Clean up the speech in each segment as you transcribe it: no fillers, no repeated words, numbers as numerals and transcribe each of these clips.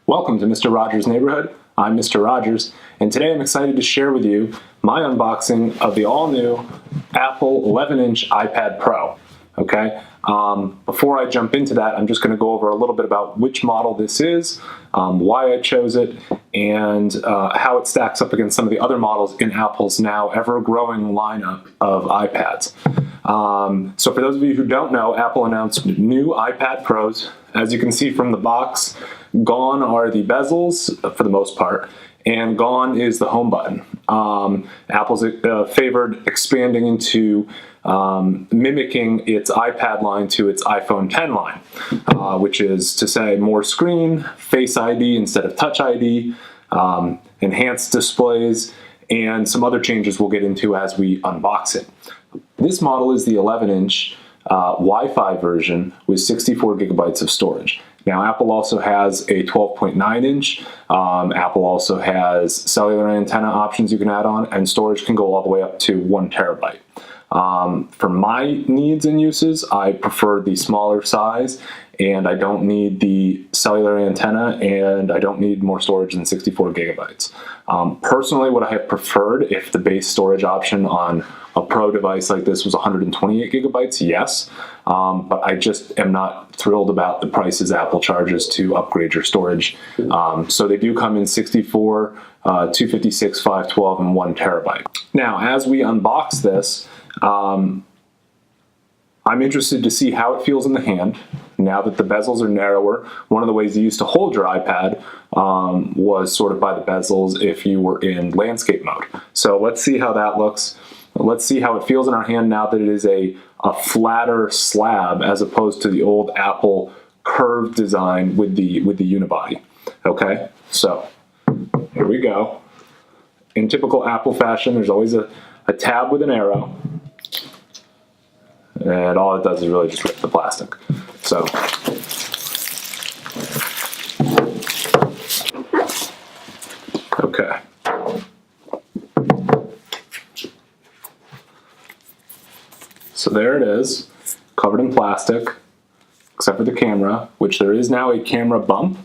Welcome to Mr. Rogers' Neighborhood. I'm Mr. Rogers, and today I'm excited to share with you my unboxing of the all-new Apple 11-inch iPad Pro. Okay, before I jump into that, I'm just going to go over a little bit about which model this is, why I chose it, and how it stacks up against some of the other models in Apple's now ever-growing lineup of iPads. So for those of you who don't know, Apple announced new iPad Pros. As you can see from the box, gone are the bezels for the most part, and gone is the home button. Apple's favored expanding into mimicking its iPad line to its iPhone X line, which is to say more screen, Face ID instead of Touch ID, enhanced displays, and some other changes we'll get into as we unbox it. This model is the 11-inch Wi-Fi version with 64 gigabytes of storage. Now, Apple also has a 12.9-inch. Apple also has cellular antenna options you can add on, and storage can go all the way up to 1 terabyte. For my needs and uses, I prefer the smaller size, and I don't need the cellular antenna, and I don't need more storage than 64 gigabytes. Personally, what I have preferred, if the base storage option on a Pro device like this was 128 gigabytes, yes, but I just am not thrilled about the prices Apple charges to upgrade your storage. So they do come in 64, 256, 512, and 1 terabyte. Now, as we unbox this, I'm interested to see how it feels in the hand. Now that the bezels are narrower, one of the ways you used to hold your iPad was sort of by the bezels if you were in landscape mode. So let's see how that looks. Let's see how it feels in our hand now that it is a flatter slab as opposed to the old Apple curved design with the unibody. Okay, so here we go. In typical Apple fashion, there's always a tab with an arrow. And all it does is really just rip the plastic. So, okay. So there it is, covered in plastic, except for the camera, which there is now a camera bump,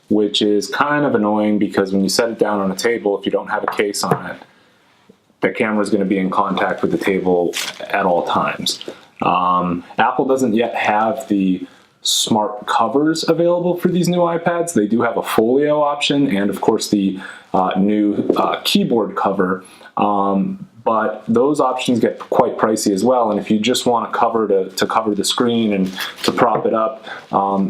which is kind of annoying because when you set it down on a table, if you don't have a case on it, the camera is going to be in contact with the table at all times. Apple doesn't yet have the smart covers available for these new iPads. They do have a folio option and, of course, the new keyboard cover. But those options get quite pricey as well, and if you just want a cover to cover the screen and to prop it up,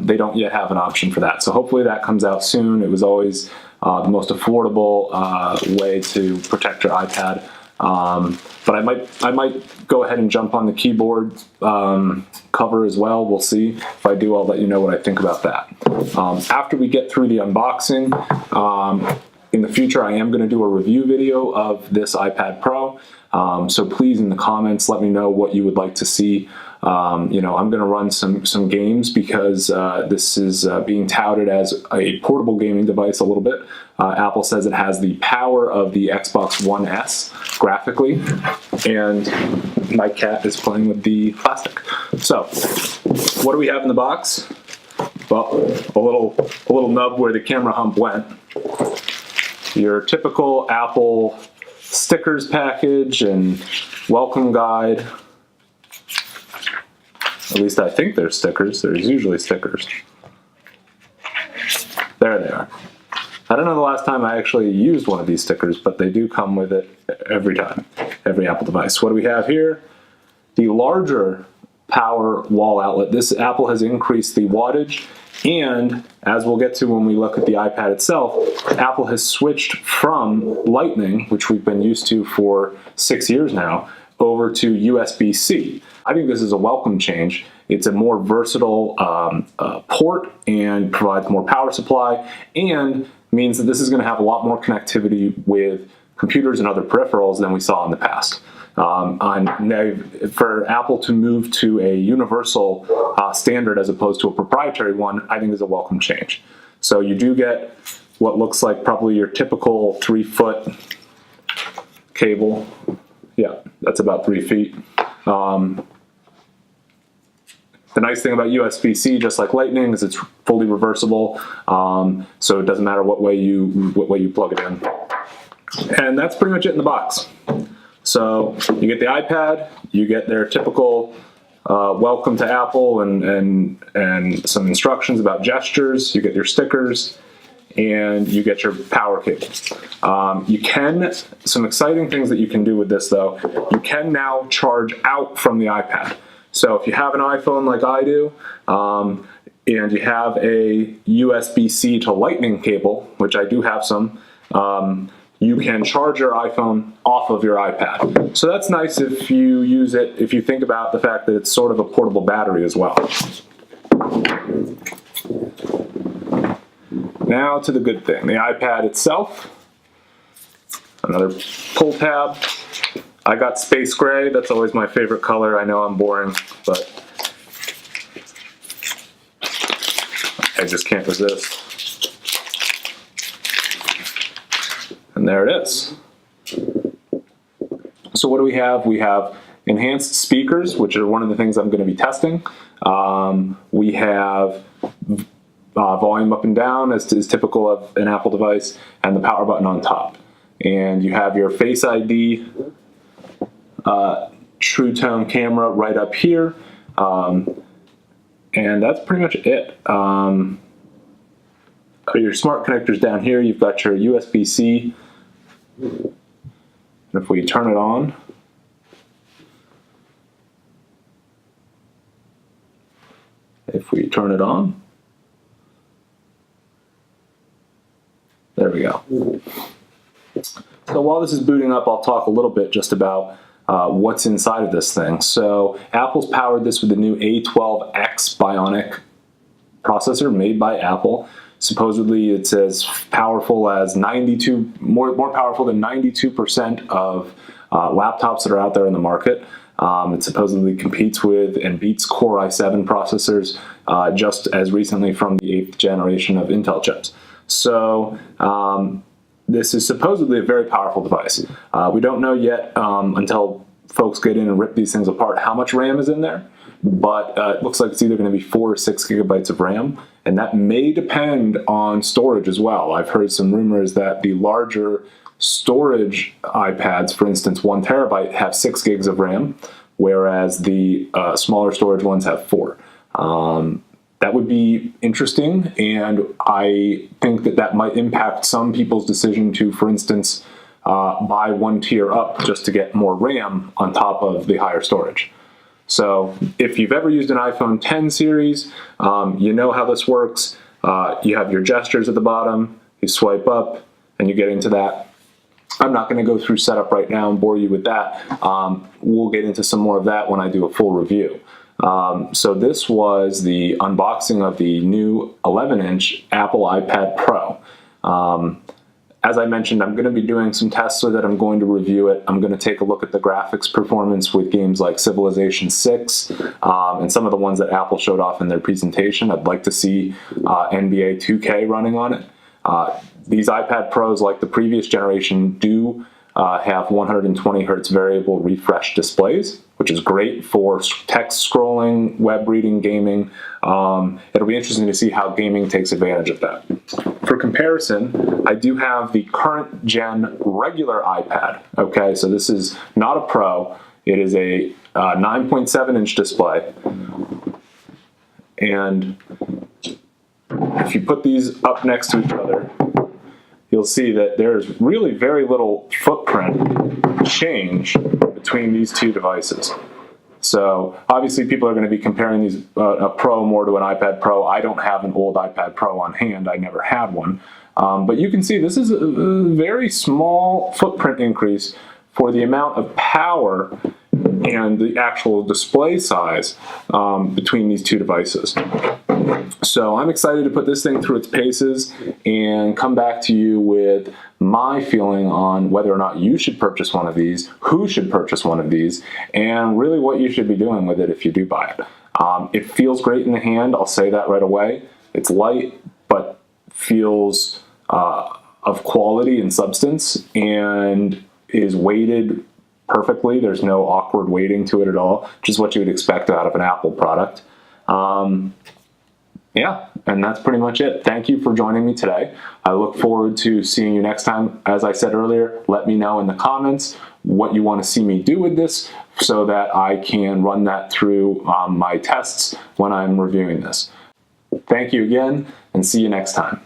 they don't yet have an option for that. So hopefully that comes out soon. It was always the most affordable way to protect your iPad. But I might go ahead and jump on the keyboard cover as well. We'll see. If I do, I'll let you know what I think about that. After we get through the unboxing, in the future, I am going to do a review video of this iPad Pro, so please in the comments let me know what you would like to see. I'm going to run some games because this is being touted as a portable gaming device a little bit. Apple says it has the power of the Xbox One S graphically, and my cat is playing with the plastic. So, what do we have in the box? Well, a little nub where the camera hump went. Your typical Apple stickers package and welcome guide. At least I think they're stickers. There's usually stickers. There they are. I don't know the last time I actually used one of these stickers, but they do come with it every time, every Apple device. What do we have here? The larger power wall outlet. This Apple has increased the wattage, and as we'll get to when we look at the iPad itself, Apple has switched from Lightning, which we've been used to for 6 years now, over to USB-C. I think this is a welcome change. It's a more versatile port and provides more power supply, and means that this is going to have a lot more connectivity with computers and other peripherals than we saw in the past. For Apple to move to a universal standard as opposed to a proprietary one, I think is a welcome change. So you do get what looks like probably your typical 3-foot cable. Yeah, that's about 3 feet. The nice thing about USB-C, just like Lightning, is it's fully reversible, so it doesn't matter what way you plug it in. And that's pretty much it in the box. So you get the iPad, you get their typical welcome to Apple and some instructions about gestures, you get your stickers, and you get your power cable. Some exciting things that you can do with this though, you can now charge out from the iPad. So if you have an iPhone like I do, and you have a USB-C to Lightning cable, which I do have some, you can charge your iPhone off of your iPad. So that's nice if you use it, if you think about the fact that it's sort of a portable battery as well. Now to the good thing, the iPad itself. Another pull tab. I got space gray, that's always my favorite color. I know I'm boring, but I just can't resist. And there it is. So what do we have? We have enhanced speakers, which are one of the things I'm going to be testing. We have volume up and down, as is typical of an Apple device, and the power button on top. And you have your Face ID True Tone camera right up here, and that's pretty much it. Your smart connectors down here, you've got your USB-C, and if we turn it on, there we go. So while this is booting up, I'll talk a little bit just about what's inside of this thing. So Apple's powered this with the new A12X Bionic processor made by Apple. Supposedly it's as powerful as more powerful than 92% of laptops that are out there in the market. It supposedly competes with and beats Core i7 processors just as recently from the 8th generation of Intel chips. So this is supposedly a very powerful device. We don't know yet until folks get in and rip these things apart how much RAM is in there, but it looks like it's either going to be 4 or 6 gigabytes of RAM, and that may depend on storage as well. I've heard some rumors that the larger storage iPads, for instance 1 terabyte, have 6 gigs of RAM, whereas the smaller storage ones have 4. That would be interesting, and I think that might impact some people's decision to, for instance, buy 1 tier up just to get more RAM on top of the higher storage. So if you've ever used an iPhone X series, you know how this works. You have your gestures at the bottom, you swipe up, and you get into that. I'm not going to go through setup right now and bore you with that. We'll get into some more of that when I do a full review. So this was the unboxing of the new 11-inch Apple iPad Pro. As I mentioned, I'm going to be doing some tests with it. I'm going to review it. I'm going to take a look at the graphics performance with games like Civilization 6 and some of the ones that Apple showed off in their presentation. I'd like to see NBA 2K running on it. These iPad Pros, like the previous generation, do have 120 hertz variable refresh displays, which is great for text scrolling, web reading, gaming. It'll be interesting to see how gaming takes advantage of that. For comparison, I do have the current gen regular iPad. Okay, so this is not a Pro. It is a 9.7-inch display. And if you put these up next to each other, you'll see that there's really very little footprint change between these two devices. So obviously people are going to be comparing these a Pro more to an iPad Pro. I don't have an old iPad Pro on hand. I never had one. But you can see this is a very small footprint increase for the amount of power and the actual display size between these two devices. So I'm excited to put this thing through its paces and come back to you with my feeling on whether or not you should purchase one of these, who should purchase one of these, and really what you should be doing with it if you do buy it. It feels great in the hand, I'll say that right away. It's light, but feels of quality and substance, and is weighted perfectly. There's no awkward weighting to it at all, which is what you would expect out of an Apple product. Yeah, and that's pretty much it. Thank you for joining me today. I look forward to seeing you next time. As I said earlier, let me know in the comments what you want to see me do with this so that I can run that through my tests when I'm reviewing this. Thank you again, and see you next time.